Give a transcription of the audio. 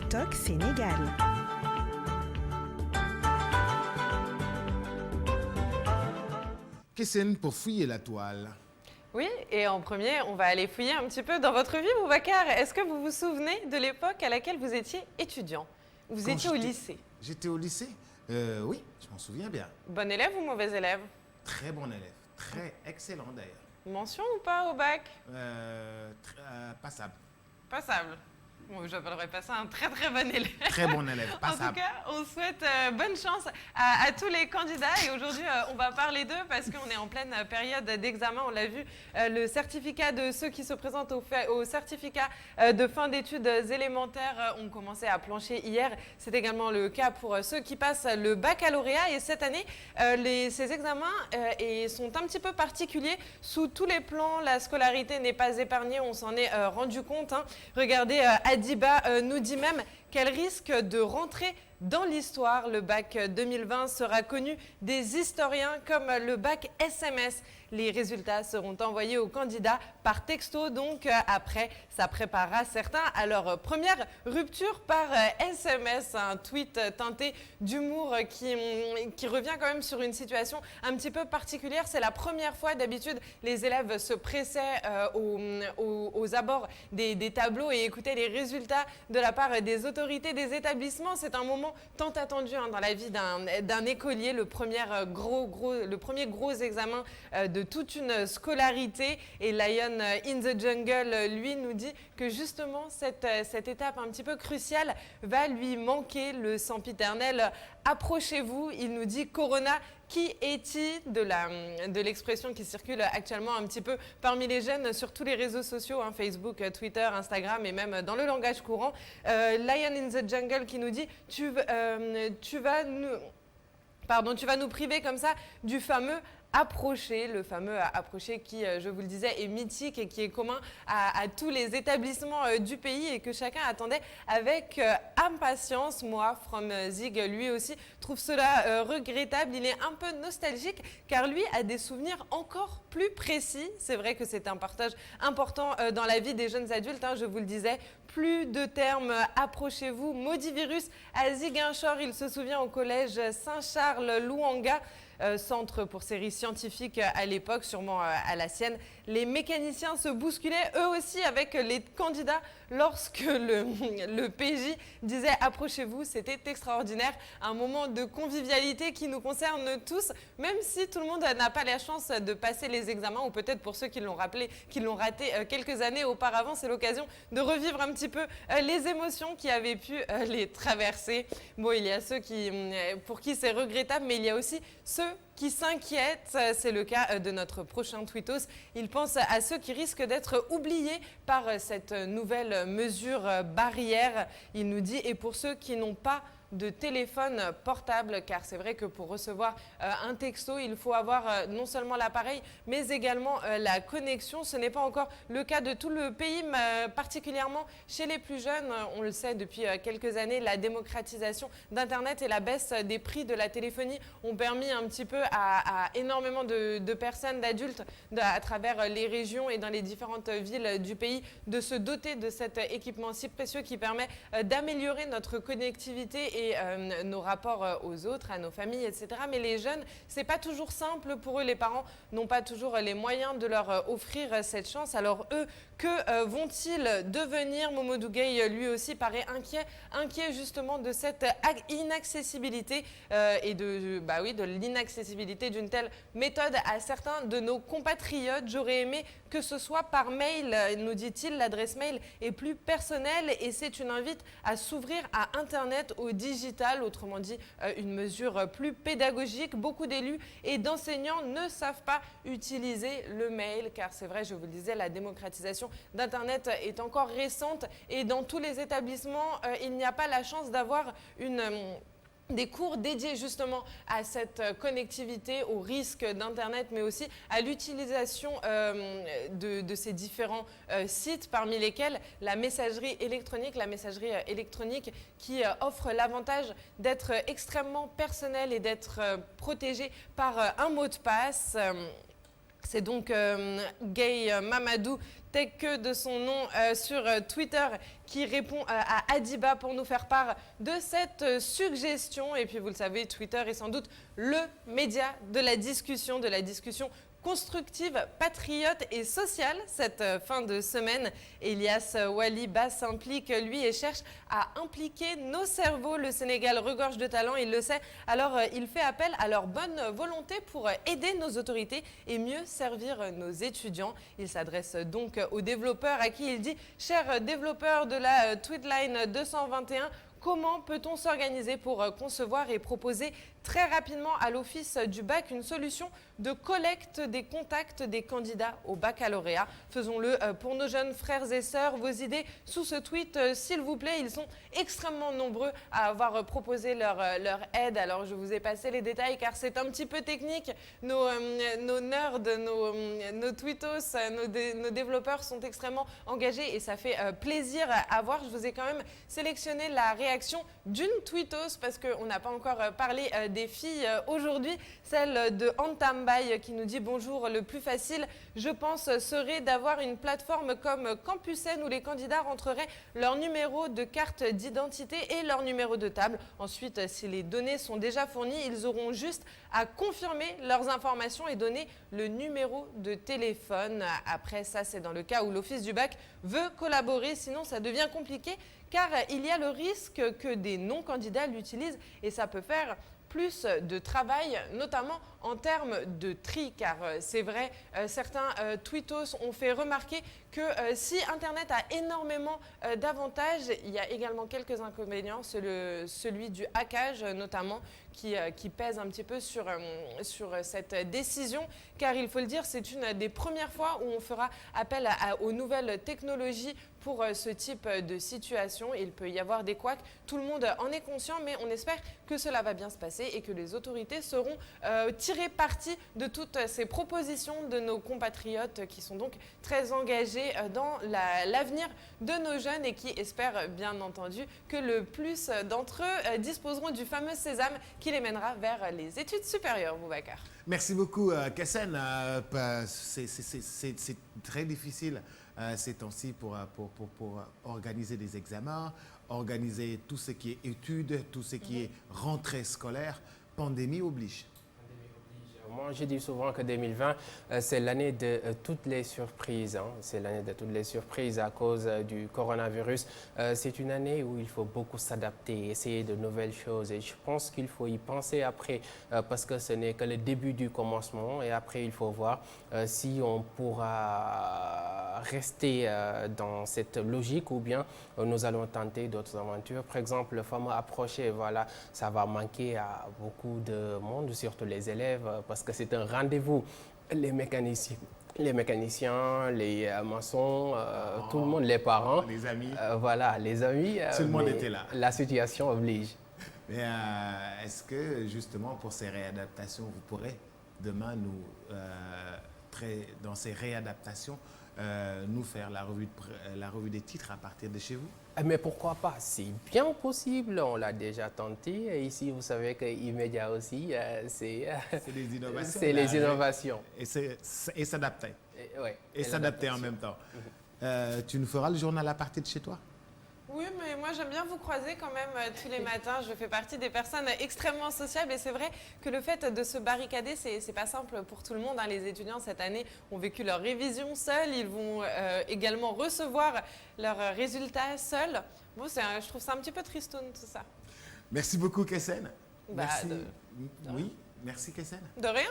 TikTok Sénégal. Qu'est-ce pour fouiller la toile? Oui, et en premier, on va aller fouiller un petit peu dans votre vie, Boubacar. Est-ce que vous vous souvenez de l'époque à laquelle vous étiez étudiant? Vous étiez au lycée? J'étais au lycée? Oui, je m'en souviens bien. Bon élève ou mauvais élève? Très bon élève, très excellent d'ailleurs. Mention ou pas au bac? Passable. Passable. Bon, j'appellerais pas ça un très très bon élève. Très bon élève, passable. En tout cas, on souhaite bonne chance à tous les candidats. Et aujourd'hui, on va parler d'eux parce qu'on est en pleine période d'examen. On l'a vu, le certificat de ceux qui se présentent au certificat de fin d'études élémentaires ont commencé à plancher hier. C'est également le cas pour ceux qui passent le baccalauréat. Et cette année, ces examens sont un petit peu particuliers. Sous tous les plans, la scolarité n'est pas épargnée. On s'en est rendu compte. Hein. Regardez, Adiba nous dit même qu'elle risque de rentrer dans l'histoire. Le bac 2020 sera connu des historiens comme le bac SMS. Les résultats seront envoyés aux candidats par texto, donc après, ça préparera certains à leur première rupture par SMS. Un tweet teinté d'humour qui revient quand même sur une situation un petit peu particulière. C'est la première fois, d'habitude, les élèves se pressaient aux abords des tableaux et écoutaient les résultats de la part des autorités des établissements. C'est un moment tant attendu dans la vie d'un écolier, le premier gros examen de toute une scolarité. Et Lion in the Jungle, lui, nous dit que justement cette étape un petit peu cruciale va lui manquer. Le sempiternel approchez-vous, il nous dit Corona qui est-il, de l'expression qui circule actuellement un petit peu parmi les jeunes sur tous les réseaux sociaux, hein, Facebook, Twitter, Instagram et même dans le langage courant. Lion in the Jungle qui nous dit tu vas nous priver comme ça du fameux approcher, le fameux approcher qui, je vous le disais, est mythique et qui est commun à tous les établissements du pays et que chacun attendait avec impatience. Moi, From Zig, lui aussi, trouve cela regrettable. Il est un peu nostalgique car lui a des souvenirs encore plus précis. C'est vrai que c'est un partage important dans la vie des jeunes adultes, hein, je vous le disais. Plus de termes, approchez-vous, maudit virus. À Ziguinchor, il se souvient au collège Saint-Charles-Louanga, centre pour séries scientifiques à l'époque, sûrement à la sienne. Les mécaniciens se bousculaient eux aussi avec les candidats lorsque le PJ disait « approchez-vous ». C'était extraordinaire, un moment de convivialité qui nous concerne tous, même si tout le monde n'a pas la chance de passer les examens, ou peut-être pour ceux qui l'ont raté quelques années auparavant, c'est l'occasion de revivre un petit peu les émotions qui avaient pu les traverser. Bon, il y a ceux pour qui c'est regrettable, mais il y a aussi ceux qui s'inquiètent. C'est le cas de notre prochain tweetos. Il pense à ceux qui risquent d'être oubliés par cette nouvelle mesure barrière. Il nous dit, et pour ceux qui n'ont pas de téléphone portable, car c'est vrai que pour recevoir un texto, il faut avoir non seulement l'appareil, mais également la connexion. Ce n'est pas encore le cas de tout le pays, mais particulièrement chez les plus jeunes. On le sait depuis quelques années, la démocratisation d'Internet et la baisse des prix de la téléphonie ont permis un petit peu à énormément de personnes, d'adultes, à travers les régions et dans les différentes villes du pays, de se doter de cet équipement si précieux qui permet d'améliorer notre connectivité et nos rapports aux autres, à nos familles, etc. Mais les jeunes, c'est pas toujours simple pour eux. Les parents n'ont pas toujours les moyens de leur offrir cette chance. Alors eux, que vont-ils devenir? Momodou Gueye, lui aussi, paraît inquiet justement de cette inaccessibilité et de l'inaccessibilité d'une telle méthode à certains de nos compatriotes. J'aurais aimé que ce soit par mail, nous dit-il. L'adresse mail est plus personnelle et c'est une invite à s'ouvrir à Internet, au digital, autrement dit une mesure plus pédagogique. Beaucoup d'élus et d'enseignants ne savent pas utiliser le mail car c'est vrai, je vous le disais, la démocratisation d'Internet est encore récente et dans tous les établissements, il n'y a pas la chance d'avoir des cours dédiés justement à cette connectivité, au risque d'Internet, mais aussi à l'utilisation de ces différents sites, parmi lesquels la messagerie électronique qui offre l'avantage d'être extrêmement personnelle et d'être protégée par un mot de passe. C'est donc Gay Mamadou, tel que de son nom sur Twitter, qui répond à Adiba pour nous faire part de cette suggestion. Et puis vous le savez, Twitter est sans doute le média de la discussion constructive, patriote et sociale cette fin de semaine. Elias Waliba s'implique, lui, et cherche à impliquer nos cerveaux. Le Sénégal regorge de talent, il le sait. Alors, il fait appel à leur bonne volonté pour aider nos autorités et mieux servir nos étudiants. Il s'adresse donc aux développeurs à qui il dit « Chers développeurs de la Tweetline 221, comment peut-on s'organiser pour concevoir et proposer très rapidement à l'Office du bac une solution de collecte des contacts des candidats au baccalauréat? Faisons-le pour nos jeunes frères et sœurs. Vos idées sous ce tweet, s'il vous plaît. Ils sont extrêmement nombreux à avoir proposé leur aide. Alors, je vous ai passé les détails car c'est un petit peu technique. Nos nerds, nos tweetos, nos développeurs sont extrêmement engagés et ça fait plaisir à voir. Je vous ai quand même sélectionné la réaction d'une tweetos parce qu'on n'a pas encore parlé des filles aujourd'hui. Celle de Antambaye qui nous dit « Bonjour, le plus facile, je pense, serait d'avoir une plateforme comme Campus-N où les candidats rentreraient leur numéro de carte d'identité et leur numéro de table. Ensuite, si les données sont déjà fournies, ils auront juste à confirmer leurs informations et donner le numéro de téléphone. Après ça, c'est dans le cas où l'Office du bac veut collaborer, sinon ça devient compliqué car il y a le risque que des non-candidats l'utilisent et ça peut faire plus de travail, notamment en termes de tri, car c'est vrai, certains tweetos ont fait remarquer que si Internet a énormément d'avantages, il y a également quelques inconvénients, celui du hackage notamment, qui pèse un petit peu sur cette décision, car il faut le dire, c'est une des premières fois où on fera appel aux nouvelles technologies pour ce type de situation. Il peut y avoir des couacs, tout le monde en est conscient, mais on espère que cela va bien se passer et que les autorités sauront tirer parti de toutes ces propositions de nos compatriotes qui sont donc très engagés dans l'avenir de nos jeunes et qui espèrent bien entendu que le plus d'entre eux disposeront du fameux sésame qui les mènera vers les études supérieures, Boubacar. Merci beaucoup, Kessen. C'est très difficile ces temps-ci pour organiser des examens, organiser tout ce qui est études, tout ce qui est rentrée scolaire. Pandémie oblige. Moi, je dis souvent que 2020, c'est l'année de toutes les surprises. C'est l'année de toutes les surprises à cause du coronavirus. C'est une année où il faut beaucoup s'adapter, essayer de nouvelles choses. Et je pense qu'il faut y penser après, parce que ce n'est que le début du commencement. Et après, il faut voir si on pourra rester dans cette logique ou bien nous allons tenter d'autres aventures. Par exemple, le fameux approcher, voilà, ça va manquer à beaucoup de monde, surtout les élèves, parce que c'est un rendez-vous. Les mécaniciens, les maçons, tout le monde, les parents. Les amis. Voilà, les amis. Tout le monde était là. La situation oblige. Mais est-ce que justement pour ces réadaptations, vous pourrez demain dans ces réadaptations, nous faire la revue des titres à partir de chez vous? Mais pourquoi pas? C'est bien possible, on l'a déjà tenté. Et ici, vous savez que Immédiat aussi, c'est des innovations. C'est les innovations. Et s'adapter. Ouais, et s'adapter en même temps. Tu nous feras le journal à partir de chez toi? Oui, mais moi j'aime bien vous croiser quand même tous les matins. Je fais partie des personnes extrêmement sociables et c'est vrai que le fait de se barricader, c'est pas simple pour tout le monde. Les étudiants cette année ont vécu leur révision seuls, ils vont également recevoir leurs résultats seuls. Bon, je trouve ça un petit peu tristoun tout ça. Merci beaucoup, Kessen. Bah, Merci. Oui, merci, Kessen. De rien.